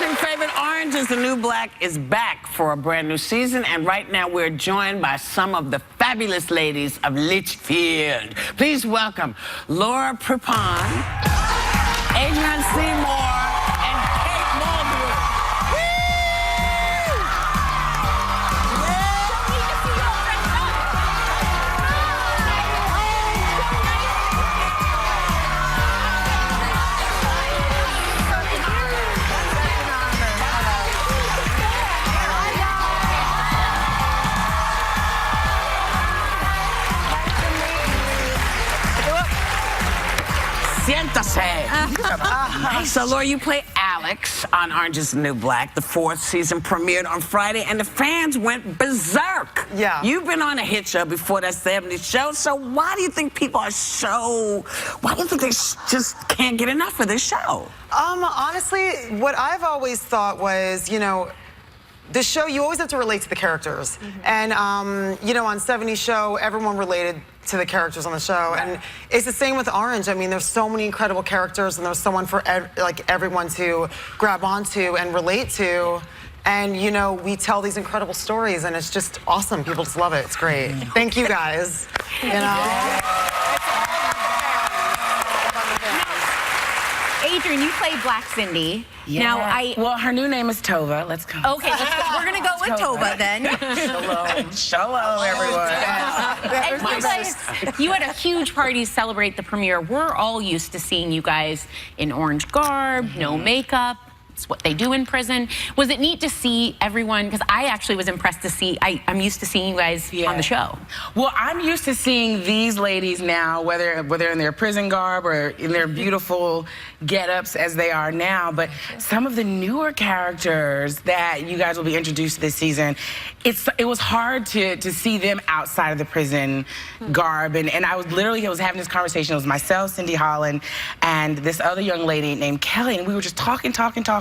nation favorite Orange is the New Black is back for a brand new season, and right now we're joined by some of the fabulous ladies of Litchfield. Please welcome Laura Prepon, Adrienne Seymour, and Kate Mulgrew. Siéntase. So, Laura, you play Alex on Orange is the New Black. The 4th season premiered on Friday, and the fans went berserk. Yeah. You've been on a hit show before, that 70s show, so why do you think people are why do you think they just can't get enough of this show? Honestly, what I've always thought was, you know, the show, you always have to relate to the characters. And, you know, on 70s show, everyone related to the characters on the show. And it's the same with Orange. I mean, there's so many incredible characters, and there's someone for everyone to grab onto and relate to. And, you know, we tell these incredible stories, and it's just awesome. People just love it. It's great. Thank you, guys. You know? Adrienne, you play Black Cindy. Yeah. Now, Well, her new name is Tova. Let's go. Okay, we're going to go with Tova then. Shalom. Shalom, everyone. And you guys, you had a huge party to celebrate the premiere. We're all used to seeing you guys in orange garb, no makeup. It's what they do in prison. Was it neat to see everyone? Because I actually was impressed to see, I'm used to seeing you guys on the show. Well, I'm used to seeing these ladies now, whether in their prison garb or in their beautiful get-ups as they are now. But some of the newer characters that you guys will be introduced to this season, it was hard to see them outside of the prison garb. And I was having this conversation. It was myself, Cindy Holland, and this other young lady named Kelly. And we were just talking.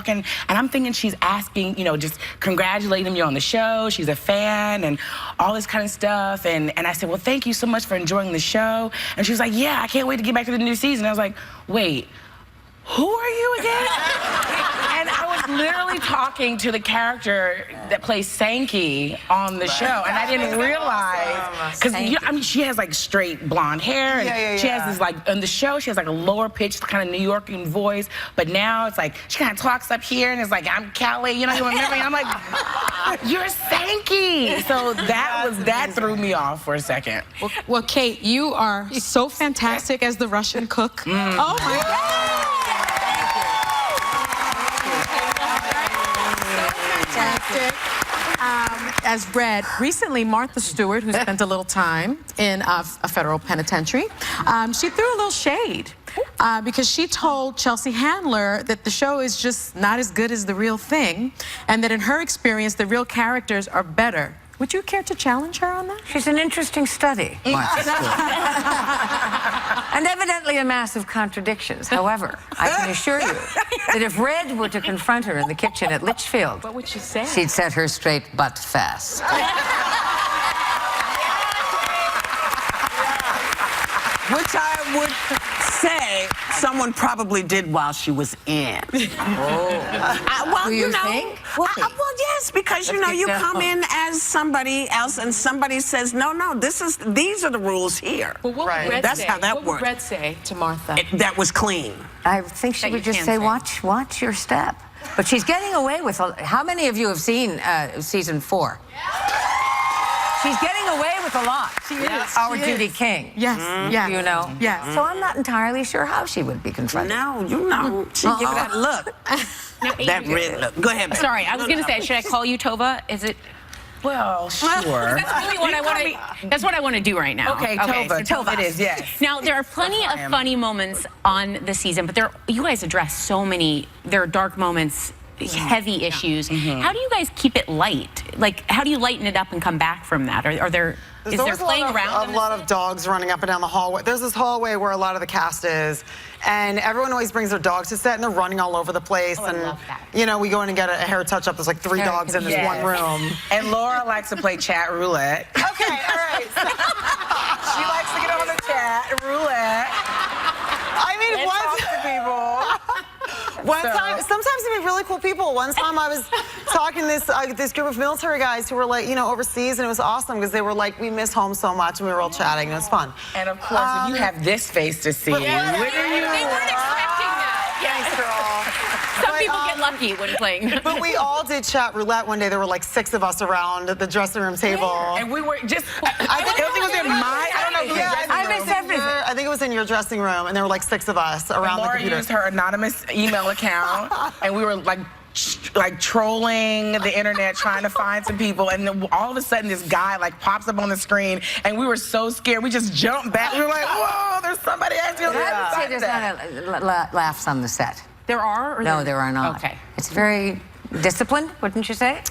And I'm thinking she's asking, you know, just congratulating me on the show. She's a fan and all this kind of stuff. And I said, well, thank you so much for enjoying the show. And she was like, yeah, I can't wait to get back to the new season. I was like, wait, who are you again? And I was literally talking to the character that plays Sankey on the show, and I didn't realize, because I mean, she has like straight blonde hair, and she has this like, on the show, she has like a lower pitched kind of New Yorker voice, but now it's like, she kind of talks up here, and it's like, I'm Kelly, you know what I mean? I'm like, you're Sankey. So that threw me off for a second. Well, Kate, you are so fantastic as the Russian cook. Oh my God. As Red, recently Martha Stewart, who spent a little time in a federal penitentiary, she threw a little shade because she told Chelsea Handler that the show is just not as good as the real thing, and that in her experience, the real characters are better. Would you care to challenge her on that? She's an interesting study, Martha Stewart. And evidently a mass of contradictions. However, I can assure you that if Red were to confront her in the kitchen at Litchfield, What would she say? she'd set her straight but fast. Which I would say someone probably did while she was in. Well, Do you think? Well, yes, because you know, you come in as somebody else, and somebody says, no, these are the rules here. Well, what would Red That's say? how that What works. would Red say to Martha? That was clean. I think she That would you just can say, say. watch your step. But she's getting away with how many of you have seen season 4? She's getting away with a lot. She is. Our She Judy is. King. Yes. Yeah. You know? Yes. So I'm not entirely sure how she would be confronted. No, you know, she give that look. That red look. Go ahead, baby. Sorry, I was going to say, should I call you Tova? Is it? Well, sure. That's really what I want to. That's what I want to do right now. Okay, Tova. So Tova. It is, yes. Now there are plenty of funny moments on the season, but you guys address so many. There are dark moments, heavy issues. How do you guys keep it light? Like, how do you lighten it up and come back from that? Is there playing around? A lot of dogs running up and down the hallway. There's this hallway where a lot of the cast is, and everyone always brings their dogs to set, and they're running all over the place. Oh, and I love that. you know, we go in and get a hair touch-up. There's like 3 dogs in this one room. And Laura likes to play chat roulette. Okay, all right. She likes to get on the chat roulette. I mean, and talk to people. One time, sometimes they be really cool people. One time I was talking to this group of military guys who were like, you know, overseas, and it was awesome because they were like, we miss home so much, and we were all chatting, and it was fun. And of course, if you have this face to see, They weren't expecting that. Thanks, girl. Some people get lucky when playing. But we all did chat roulette one day. There were like 6 of us around the dressing room table. and we were just, I think it was in my, I don't know if it was Yeah, I miss everything. I think it was in your dressing room, and there were like 6 of us around the Laura computer. used her anonymous email account, and we were like trolling the internet trying to find some people, and then all of a sudden this guy like pops up on the screen, and we were so scared we just jumped back. We were like, whoa, there's somebody actually on the I other would say side there's of that. not laughs on the set. There are? Or No, there are not. Okay. It's very disciplined, wouldn't you say?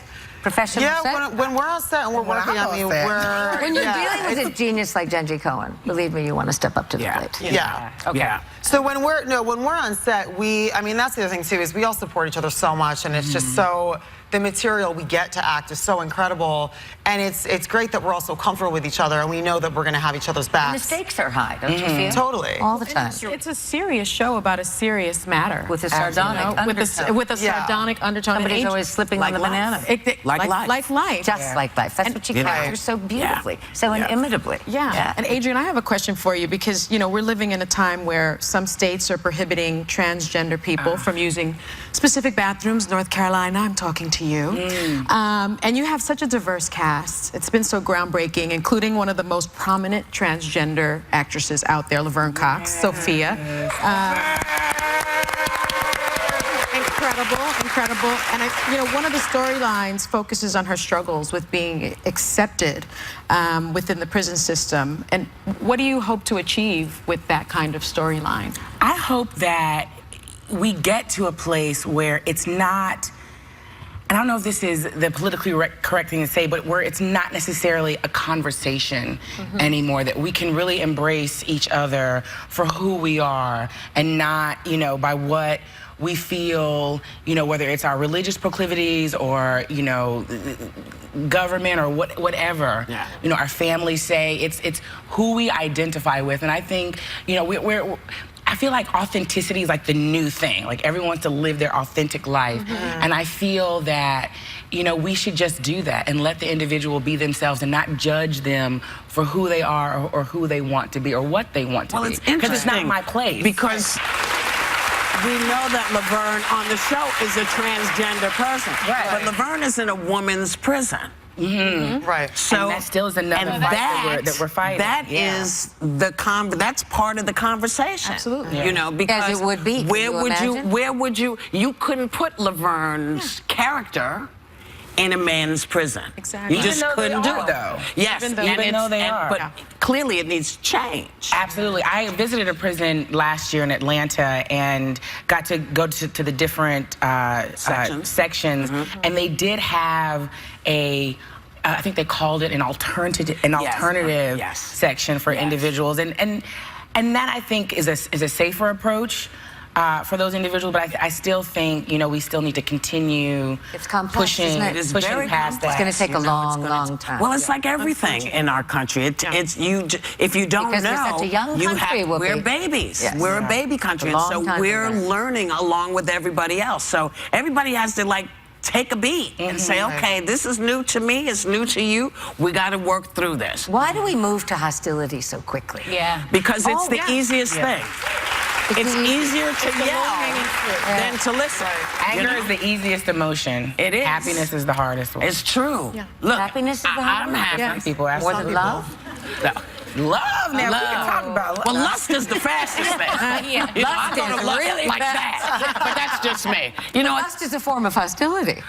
Professional set? Yeah, when we're on set and we're When working I'm on on you, set. we're... When you're yeah, dealing with a genius like Genji Cohen, believe me, you want to step up to the plate. Yeah. Okay. Yeah. So when we're on set, I mean, that's the other thing too, is we all support each other so much, and it's just so, the material we get to act is so incredible, and it's great that we're all so comfortable with each other, and we know that we're going to have each other's The backs. stakes are high, don't you feel? Totally. All the time. It's a serious show about a serious matter. With a sardonic undertone. with a sardonic undertone. Somebody's And always slipping Like on the banana. Like life. Like life. Just like life. That's what you capture so beautifully, so inimitably. Yeah. And Adrienne, I have a question for you because, you know, we're living in a time where some states are prohibiting transgender people from using specific bathrooms. North Carolina, I'm talking to you. And you have such a diverse cast. It's been so groundbreaking, including one of the most prominent transgender actresses out there, Laverne Cox, Sophia. Incredible. And one of the storylines focuses on her struggles with being accepted within the prison system. And what do you hope to achieve with that kind of storyline? I hope that we get to a place where it's not, and I don't know if this is the politically correct thing to say, but where it's not necessarily a conversation anymore, that we can really embrace each other for who we are and not, by what we feel, whether it's our religious proclivities or, government or whatever, our families say, it's who we identify with. And I think, I feel like authenticity is like the new thing. Like everyone wants to live their authentic life. And I feel that, we should just do that and let the individual be themselves and not judge them for who they are or who they want to be or what they want to be. Well, it's interesting. Because it's not my place. Because we know that Laverne on the show is a transgender person. Right. But Laverne is in a woman's prison. Right. So and that still is another and fight that we're fighting. That is that's part of the conversation. Absolutely. Because As it would be. where would you couldn't put Laverne's character in a man's prison. Exactly. You just Even though couldn't they do are, it. though. Yes, Even though they are. But clearly it needs to change. Absolutely. I visited a prison last year in Atlanta and got to go to the different sections. And they did have I think they called it an alternative section for individuals. And that, I think, is a safer approach for those individuals, but I still think, we still need to continue pushing past that. It's going to take a long time. Well, it's like everything in our country. If you don't Because know, we're such a young country, we're babies. Yes. We're a baby country, and so we're learning along with everybody else. So everybody has to take a beat and say, okay, this is new to me, it's new to you. We got to work through this. Why do we move to hostility so quickly? Yeah. Because it's the easiest thing. It's easier to yell than to listen. Anger is the easiest emotion. It is. Happiness is the hardest one. It's true. Look, Happiness is the hard I'm one? happy. Yes. People ask More than love? No. Love, now we can talk about love. Well, lust is the fastest thing. Lust I is love really like fast. that. But that's just me. Lust is a form of hostility.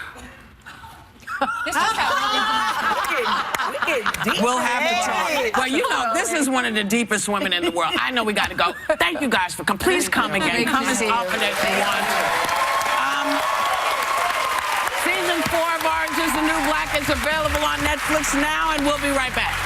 We'll have to talk. Well, this is one of the deepest women in the world. I know we got to go. Thank you guys for coming. Please come again. Come as often as you want to. Season 4 of Orange is the New Black is available on Netflix now, and we'll be right back.